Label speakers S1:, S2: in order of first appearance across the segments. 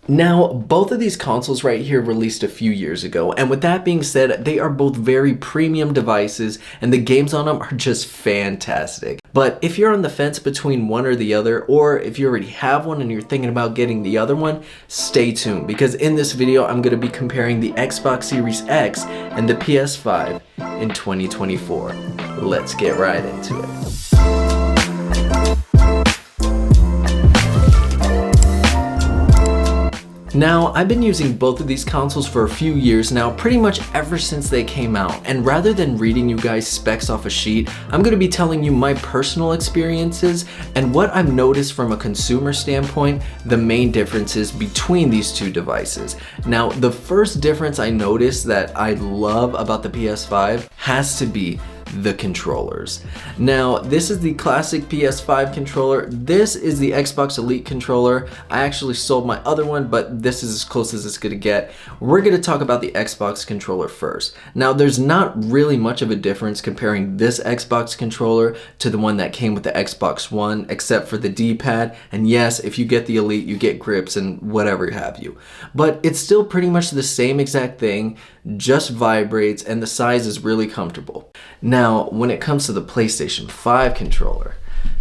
S1: Now, both of these consoles right here released a few years ago, and with that being said, they are both very premium devices, and the games on them are just fantastic. But if you're on the fence between one or the other, or if you already have one and you're thinking about getting the other one, stay tuned, because in this video, I'm going to be comparing the Xbox Series X and the PS5 in 2024. Let's get right into it. Now, I've been using both of these consoles for a few years now, pretty much ever since they came out, and rather than reading you guys specs off a sheet, I'm going to be telling you my personal experiences and what I've noticed from a consumer standpoint, the main differences between these two devices. Now, the first difference I noticed that I love about the PS5 has to be the controllers. Now, this is the classic PS5 controller. This is the Xbox Elite controller. I actually sold my other one, but this is as close as it's gonna get. We're gonna talk about the Xbox controller first. Now, there's not really much of a difference comparing this Xbox controller to the one that came with the Xbox One, except for the D-pad. And yes, if you get the Elite, you get grips and whatever have you. But it's still pretty much the same exact thing, just vibrates, and the size is really comfortable. Now, when it comes to the PlayStation 5 controller,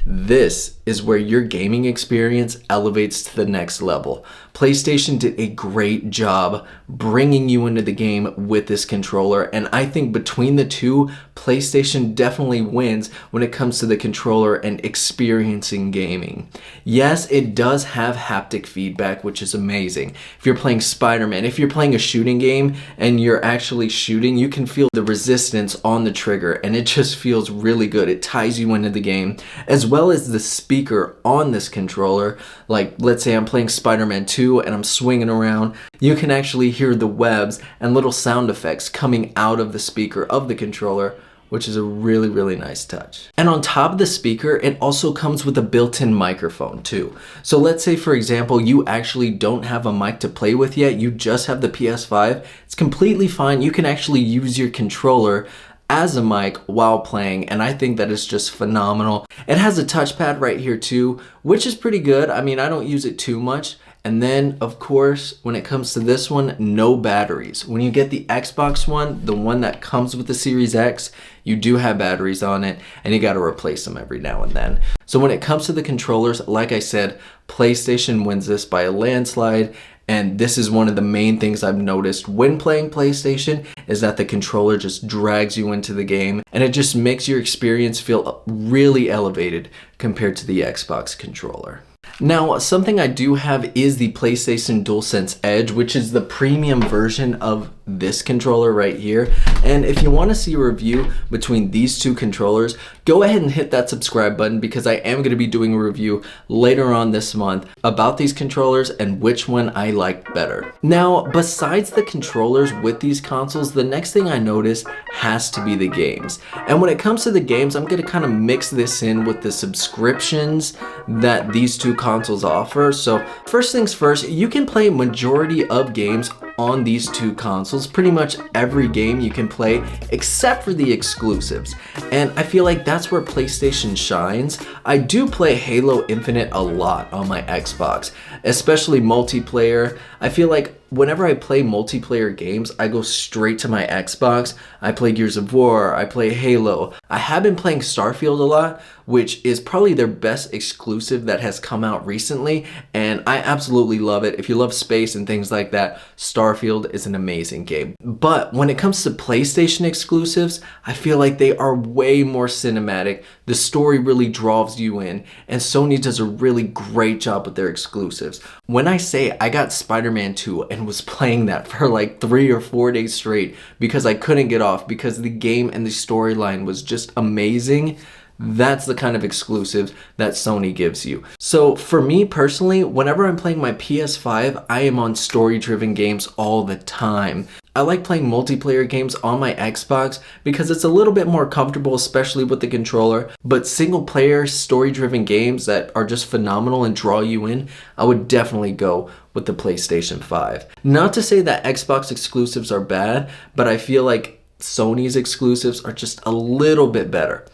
S1: this is where your gaming experience elevates to the next level. PlayStation did a great job bringing you into the game with this controller, and I think between the two, PlayStation definitely wins when it comes to the controller and experiencing gaming. Yes, it does have haptic feedback, which is amazing. If you're playing Spider-Man, if you're playing a shooting game and you're actually shooting, you can feel the resistance on the trigger, and it just feels really good. It ties you into the game, as well as the speaker on this controller. Like, let's say I'm playing Spider-Man 2 and I'm swinging around, you can actually hear the webs and little sound effects coming out of the speaker of the controller, which is a really, really nice touch. And on top of the speaker, it also comes with a built-in microphone too. So let's say, for example, you actually don't have a mic to play with yet, you just have the PS5, it's completely fine. You can actually use your controller as a mic while playing, and I think that is just phenomenal. It has a touchpad right here too, which is pretty good. I mean, I don't use it too much. And then, of course, when it comes to this one, no batteries. When you get the Xbox One, the one that comes with the Series X, you do have batteries on it, and you gotta replace them every now and then. So when it comes to the controllers, like I said, PlayStation wins this by a landslide. And this is one of the main things I've noticed when playing PlayStation, is that the controller just drags you into the game, and it just makes your experience feel really elevated compared to the Xbox controller. Now, something I do have is the PlayStation DualSense Edge, which is the premium version of this controller right here. And if you want to see a review between these two controllers, go ahead and hit that subscribe button, because I am going to be doing a review later on this month about these controllers and which one I like better. Now, besides the controllers with these consoles, the next thing I noticed has to be the games. And when it comes to the games, I'm going to kind of mix this in with the subscriptions that these two consoles offer. So first things first, you can play majority of games on these two consoles. Pretty much every game you can play except for the exclusives, and I feel like that's where PlayStation shines. I do play Halo Infinite a lot on my Xbox, especially multiplayer. I feel like whenever I play multiplayer games, I go straight to my Xbox. I play Gears of War, I play Halo. I have been playing Starfield a lot, which is probably their best exclusive that has come out recently, and I absolutely love it. If you love space and things like that, Starfield is an amazing game. But when it comes to PlayStation exclusives, I feel like they are way more cinematic. The story really draws you in, and Sony does a really great job with their exclusives. When I say I got Spider-Man 2 and was playing that for like 3 or 4 days straight because I couldn't get off, because the game and the storyline was just amazing, that's the kind of exclusives that Sony gives you. So for me personally, whenever I'm playing my PS5, I am on story-driven games all the time. I like playing multiplayer games on my Xbox because it's a little bit more comfortable, especially with the controller. But single player, story-driven games that are just phenomenal and draw you in, I would definitely go with the PlayStation 5. Not to say that Xbox exclusives are bad, but I feel like Sony's exclusives are just a little bit better.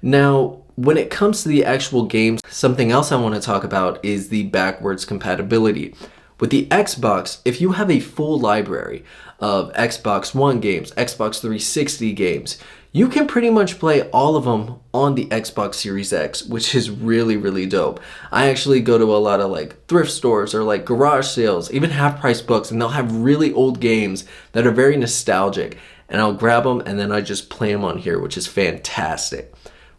S1: Now, when it comes to the actual games, something else I want to talk about is the backwards compatibility. With the Xbox, if you have a full library of Xbox One games, Xbox 360 games, you can pretty much play all of them on the Xbox Series X, which is really, really dope. I actually go to a lot of like thrift stores or like garage sales, even half-price books, and they'll have really old games that are very nostalgic. And I'll grab them and then I just play them on here, which is fantastic.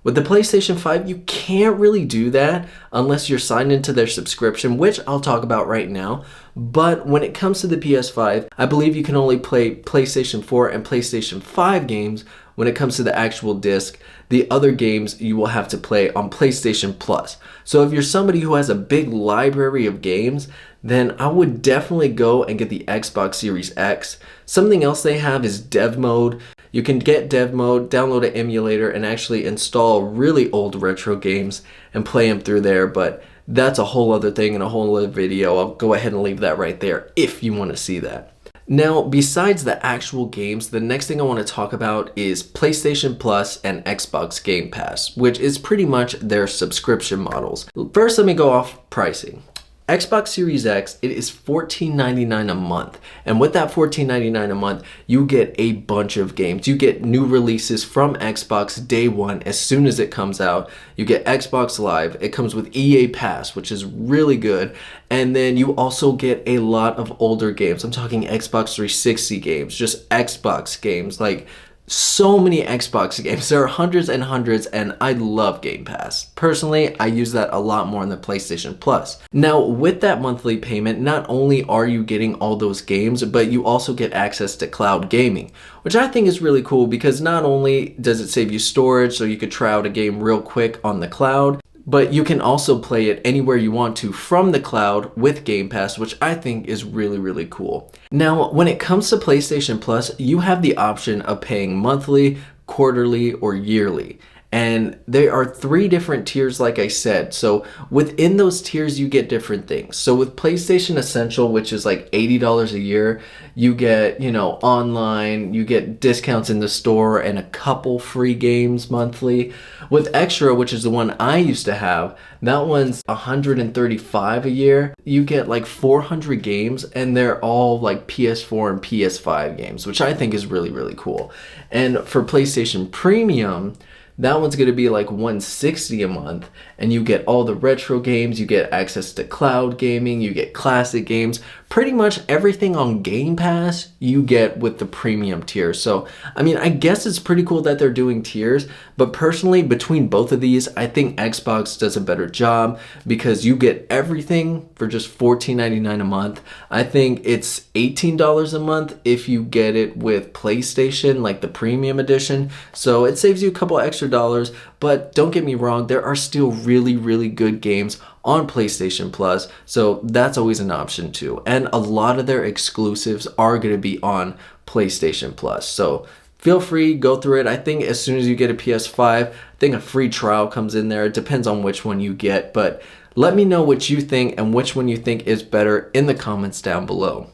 S1: With the PlayStation 5, you can't really do that unless you're signed into their subscription, which I'll talk about right now. But when it comes to the PS5, I believe you can only play PlayStation 4 and PlayStation 5 games when it comes to the actual disc. The other games you will have to play on PlayStation Plus. So if you're somebody who has a big library of games, then I would definitely go and get the Xbox Series X. Something else they have is dev mode. You can get dev mode, download an emulator, and actually install really old retro games and play them through there. But that's a whole other thing and a whole other video. I'll go ahead and leave that right there if you want to see that. Now, besides the actual games, the next thing I want to talk about is PlayStation Plus and Xbox Game Pass, which is pretty much their subscription models. First, let me go off pricing. Xbox Series X, it is $14.99 a month. And with that $14.99 a month, you get a bunch of games. You get new releases from Xbox day one as soon as it comes out. You get Xbox Live. It comes with EA Pass, which is really good. And then you also get a lot of older games. I'm talking Xbox 360 games, just Xbox games, like so many Xbox games. There are hundreds and hundreds, and I love Game Pass. Personally, I use that a lot more than PlayStation Plus. Now, with that monthly payment, not only are you getting all those games, but you also get access to cloud gaming, which I think is really cool because not only does it save you storage so you could try out a game real quick on the cloud, but you can also play it anywhere you want to from the cloud with Game Pass, which I think is really, really cool. Now, when it comes to PlayStation Plus, you have the option of paying monthly, quarterly, or yearly. And there are 3 different tiers, like I said. So within those tiers, you get different things. So with PlayStation Essential, which is like $80 a year, you get, online, you get discounts in the store and a couple free games monthly. With Extra, which is the one I used to have, that one's $135 a year. You get like 400 games, and they're all like PS4 and PS5 games, which I think is really, really cool. And for PlayStation Premium, that one's going to be like $160 a month, and you get all the retro games, you get access to cloud gaming, you get classic games, pretty much everything on Game Pass you get with the premium tier. So, I mean, I guess it's pretty cool that they're doing tiers, but personally, between both of these, I think Xbox does a better job because you get everything for just $14.99 a month. I think it's $18 a month if you get it with PlayStation, like the premium edition. So it saves you a couple extra dollars, but don't get me wrong, there are still really, really good games on PlayStation Plus, so that's always an option too. And a lot of their exclusives are going to be on PlayStation Plus, so feel free, go through it. I think as soon as you get a PS5, I think a free trial comes in there. It depends on which one you get, but let me know what you think and which one you think is better in the comments down below.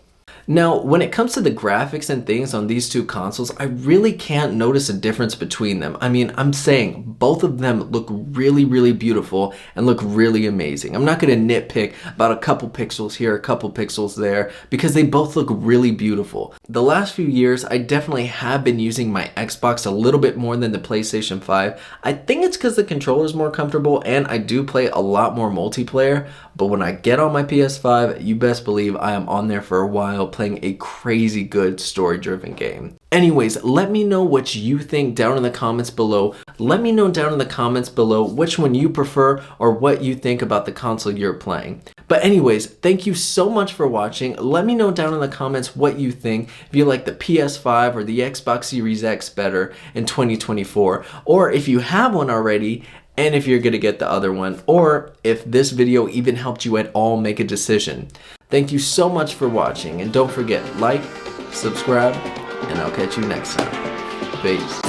S1: Now, when it comes to the graphics and things on these two consoles, I really can't notice a difference between them. I mean, I'm saying both of them look really, really beautiful and look really amazing. I'm not going to nitpick about a couple pixels here, a couple pixels there, because they both look really beautiful. The last few years, I definitely have been using my Xbox a little bit more than the PlayStation 5. I think it's because the controller is more comfortable and I do play a lot more multiplayer, but when I get on my PS5, you best believe I am on there for a while playing a crazy good story-driven game. Anyways, let me know what you think down in the comments below. Let me know down in the comments below which one you prefer or what you think about the console you're playing. But anyways, thank you so much for watching. Let me know down in the comments what you think. If you like the PS5 or the Xbox Series X better in 2024, or if you have one already, and if you're gonna get the other one, or if this video even helped you at all make a decision. Thank you so much for watching, and don't forget, like, subscribe, and I'll catch you next time. Peace.